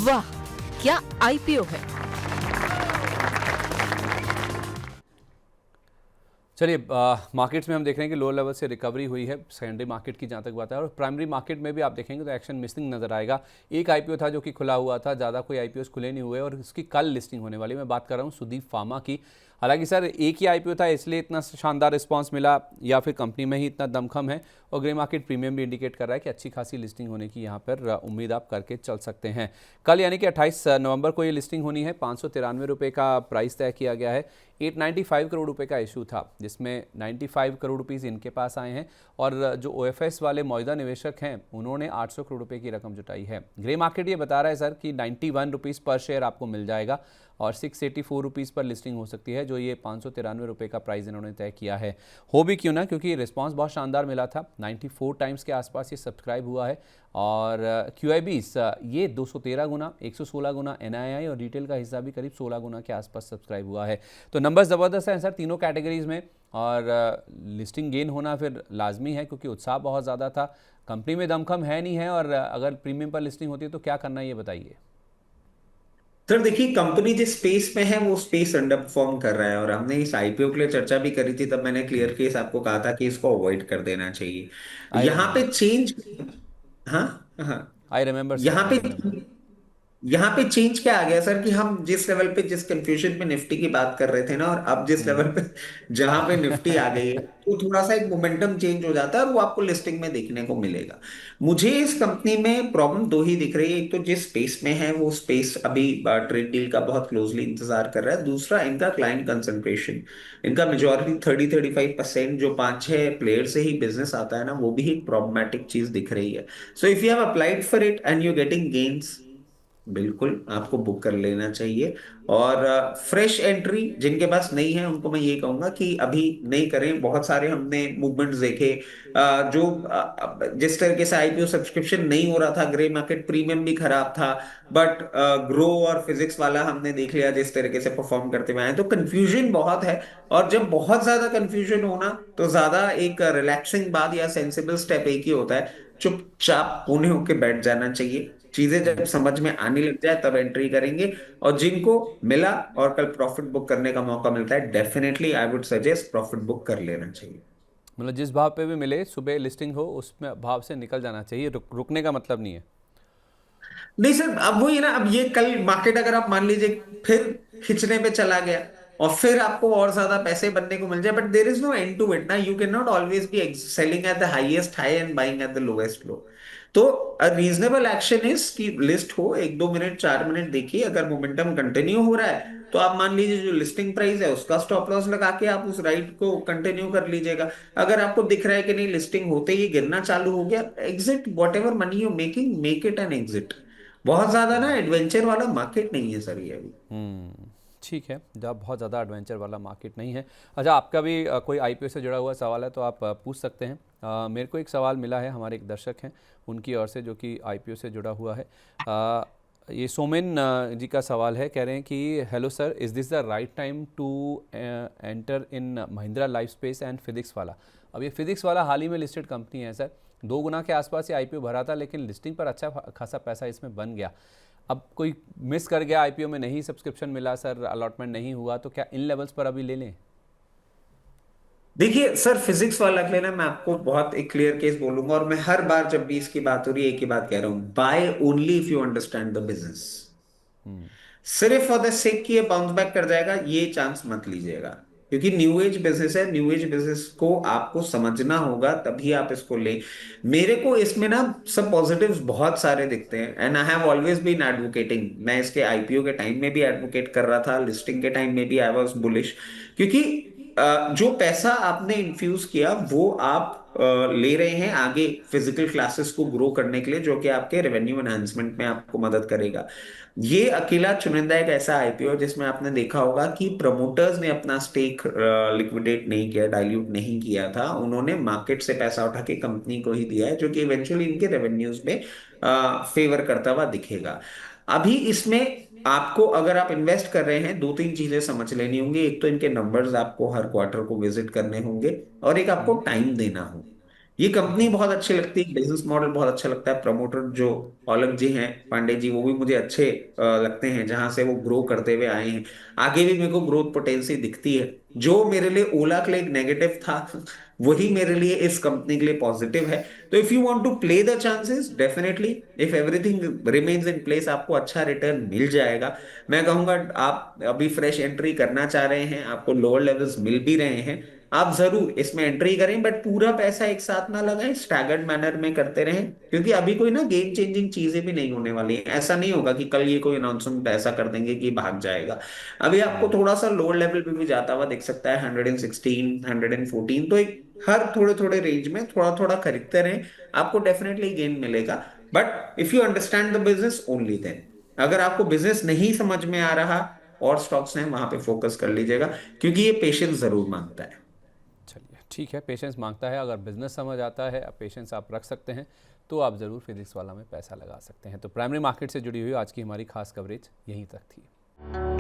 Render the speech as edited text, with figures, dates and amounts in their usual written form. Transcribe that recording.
वाह, क्या आईपीओ है। चलिए, मार्केट्स में हम देख रहे हैं कि लोअर लेवल से रिकवरी हुई है सेकेंडरी मार्केट की, जहाँ तक बात है। और प्राइमरी मार्केट में भी आप देखेंगे तो एक्शन मिसिंग नजर आएगा। एक आईपीओ था जो कि खुला हुआ था, ज़्यादा कोई आईपीओ खुले नहीं हुए और इसकी कल लिस्टिंग होने वाली। मैं बात कर रहा हूँ सुदीप फार्मा की। हालांकि सर एक ही आईपीओ था इसलिए इतना शानदार रिस्पांस मिला, या फिर कंपनी में ही इतना दमखम है। और ग्रे मार्केट प्रीमियम भी इंडिकेट कर रहा है कि अच्छी खासी लिस्टिंग होने की यहाँ पर उम्मीद आप करके चल सकते हैं। कल यानी कि 28 नवंबर को ये लिस्टिंग होनी है। 593 रुपये का प्राइस तय किया गया है। 895 करोड़ रुपए का इशू था, जिसमें 95 करोड़ रुपीस इनके पास आए हैं और जो ओएफएस वाले मौजूदा निवेशक हैं उन्होंने 800 करोड़ रुपए की रकम जुटाई है। ग्रे मार्केट ये बता रहा है सर कि 91 रुपीस पर शेयर आपको मिल जाएगा और 684 रुपीज़ पर लिस्टिंग हो सकती है, जो ये 593 रुपये का प्राइस इन्होंने तय किया है। हो भी क्यों ना, क्योंकि रिस्पांस बहुत शानदार मिला था। 94 टाइम्स के आसपास ये सब्सक्राइब हुआ है और क्यूआईबीस ये 213 गुना, 116 गुना एनआईआई और रिटेल का हिस्सा भी करीब 16 गुना के आसपास सब्सक्राइब हुआ है। तो नंबर ज़बरदस्त है सर तीनों कैटेगरीज में और लिस्टिंग गेन होना फिर लाजमी है क्योंकि उत्साह बहुत ज़्यादा था। कंपनी में दमखम है नहीं है, और अगर प्रीमियम पर लिस्टिंग होती है तो क्या करना है ये बताइए। सर देखिए, कंपनी जिस स्पेस में है वो स्पेस अंडर परफॉर्म कर रहा है और हमने इस आईपीओ के लिए चर्चा भी करी थी। तब मैंने क्लियर केस आपको कहा था कि इसको अवॉइड कर देना चाहिए। आई यहाँ पे रिमेंबर। चेंज, हाँ हाँ, आई रिमेंबर सर, यहाँ आई पे रिमेंबर। यहाँ पे चेंज क्या आ गया सर कि हम जिस लेवल पे जिस कंफ्यूजन पे निफ्टी की बात कर रहे थे ना, और अब जिस हम्म। लेवल पे जहां पे निफ्टी आ गई है, तो थोड़ा सा एक मोमेंटम चेंज हो जाता है और वो आपको लिस्टिंग में देखने को मिलेगा। मुझे इस कंपनी में प्रॉब्लम दो ही दिख रही है। एक तो जिस स्पेस में है वो स्पेस अभी ट्रेड डील का बहुत क्लोजली इंतजार कर रहा है। दूसरा इनका क्लाइंट कंसंट्रेशन, इनका मेजोरिटी 30-35% जो पांच छह प्लेयर से ही बिजनेस आता है ना, वो भी एक प्रॉब्लमैटिक चीज दिख रही है। So if you have applied for it and you getting gains, बिल्कुल आपको बुक कर लेना चाहिए। और फ्रेश एंट्री जिनके पास नहीं है उनको मैं ये कहूंगा कि अभी नहीं करें। बहुत सारे हमने मूवमेंट्स देखे, जो जिस तरीके से आईपीओ सब्सक्रिप्शन नहीं हो रहा था, ग्रे मार्केट प्रीमियम भी खराब था, बट ग्रो और फिजिक्स वाला हमने देख लिया जिस तरीके से परफॉर्म करते हुए आए। तो कंफ्यूजन बहुत है और जब बहुत ज्यादा कंफ्यूजन होना तो ज्यादा एक रिलैक्सिंग बात या सेंसिबल स्टेप एक ही होता है, चुपचाप पुणे होके बैठ जाना चाहिए। चीजें जब समझ में आने लग जाए तब एंट्री करेंगे। और जिनको मिला और कल प्रॉफिट बुक करने का मौका मिलता है, definitely I would suggest profit book कर लेना चाहिए। मतलब जिस भाव पे भी मिले, सुबह लिस्टिंग हो उसमें भाव से निकल जाना चाहिए, रुकने का मतलब नहीं है। नहीं सर, अब वही ना, अब ये कल मार्केट अगर आप मान लीजिए फिर खिंचने पे चला गया और फिर आपको और ज्यादा पैसे बनने को मिल जाए, but there is no end to it ना। You can not always be selling at the highest high and buying at the lowest low. तो रीजनेबल एक्शन इज कि लिस्ट हो, 1-2 मिनट 4 मिनट देखिए, अगर मोमेंटम कंटिन्यू हो रहा है तो आप मान लीजिए जो लिस्टिंग प्राइस है उसका स्टॉप लॉस लगा के आप उस राइट को कंटिन्यू कर लीजिएगा। अगर आपको दिख रहा है कि नहीं लिस्टिंग होते ही गिरना चालू हो गया, exit, what ever money you making, make it an exit. बहुत ज्यादा ना एडवेंचर वाला मार्केट नहीं है सर ये अभी। ठीक है, जब बहुत ज़्यादा एडवेंचर वाला मार्केट नहीं है। अच्छा, आपका भी कोई आईपीओ से जुड़ा हुआ सवाल है तो आप पूछ सकते हैं। मेरे को एक सवाल मिला है, हमारे एक दर्शक हैं उनकी ओर से, जो कि आईपीओ से जुड़ा हुआ है। ये सोमेन जी का सवाल है, कह रहे हैं कि hello sir, is this the right time to enter in Mahindra life space and physics Wallah. अब ये फिजिक्स वाला हाल ही में लिस्टेड कंपनी है सर, 2 गुना के आसपास ये आईपीओ भरा था, लेकिन लिस्टिंग पर अच्छा खासा पैसा इसमें बन गया। अब कोई मिस कर गया, आईपीओ में नहीं सब्सक्रिप्शन मिला सर, अलॉटमेंट नहीं हुआ, तो क्या इन लेवल्स पर अभी ले लें? देखिए सर, फिजिक्स वाला के लिए ना मैं आपको बहुत एक क्लियर केस बोलूंगा, और मैं हर बार जब भी इसकी बात हो रही है एक ही बात कह रहा हूं, by only if you understand the business. सिर्फ फॉर द सेक कि ये बाउंस बैक कर जाएगा, ये चांस मत लीजिएगा। क्योंकि न्यू एज बिजनेस है, न्यू एज बिजनेस को आपको समझना होगा तभी आप इसको ले। मेरे को इसमें ना सब पॉजिटिव्स बहुत सारे दिखते हैं and I have always been advocating. मैं इसके आईपीओ के टाइम में भी एडवोकेट कर रहा था, लिस्टिंग के टाइम में भी आई वाज बुलिश। क्योंकि जो पैसा आपने इन्फ्यूज किया वो आप ले रहे हैं आगे फिजिकल क्लासेस को ग्रो करने के लिए, जो कि आपके रेवेन्यू एनहांसमेंट में आपको मदद करेगा। ये अकेला चुनिंदा एक ऐसा आईपीओ जिसमें आपने देखा होगा कि प्रमोटर्स ने अपना स्टेक लिक्विडेट नहीं किया, डाइल्यूट नहीं किया था। उन्होंने मार्केट से पैसा उठा के कंपनी को ही दिया है, जो कि इवेंचुअली इनके रेवेन्यूज में फेवर करता हुआ दिखेगा। अभी इसमें आपको, अगर आप इन्वेस्ट कर रहे हैं, 2-3 चीजें समझ लेनी होंगी। एक तो इनके नंबर्स आपको हर क्वार्टर को विजिट करने होंगे और एक आपको टाइम देना होगा। ये कंपनी बहुत अच्छी लगती है, बिजनेस मॉडल बहुत अच्छा लगता है। प्रमोटर जो औलख जी हैं, पांडे जी, वो भी मुझे अच्छे लगते हैं, जहां से वो ग्रो करते हुए आए हैं। आगे भी मेरे को ग्रोथ पोटेंशियल दिखती है। जो मेरे लिए ओला के लिए एक नेगेटिव था वही मेरे लिए इस कंपनी के लिए पॉजिटिव है। तो if you want to play the chances, definitely if everything remains in place, आपको अच्छा रिटर्न मिल जाएगा। मैं कहूंगा आप अभी फ्रेश एंट्री करना चाह रहे हैं, आपको लोअर लेवल्स मिल भी रहे हैं, आप जरूर इसमें एंट्री करें, बट पूरा पैसा एक साथ ना लगाएं, स्टैगर्ड मैनर में करते रहें। क्योंकि अभी कोई ना गेम चेंजिंग चीजें भी नहीं होने वाली हैं। ऐसा नहीं होगा कि कल ये कोई अनाउंसमेंट ऐसा कर देंगे कि भाग जाएगा। अभी आपको थोड़ा सा लोअर लेवल पे भी जाता हुआ दिख सकता है, 116, 114। तो एक हर थोड़े थोड़े रेंज में थोड़ा थोड़ा खरीदते रहें, आपको डेफिनेटली गेन मिलेगा। But if you understand the business only then. अगर आपको बिजनेस नहीं समझ में आ रहा, और स्टॉक्स हैं वहां पे फोकस कर लीजिएगा, क्योंकि ये पेशेंस जरूर मांगता है। चलिए ठीक है, पेशेंस मांगता है, अगर बिजनेस समझ आता है, पेशेंस आप रख सकते हैं, तो आप ज़रूर फिजिक्स वाला में पैसा लगा सकते हैं। तो प्राइमरी मार्केट से जुड़ी हुई आज की हमारी खास कवरेज यहीं तक थी।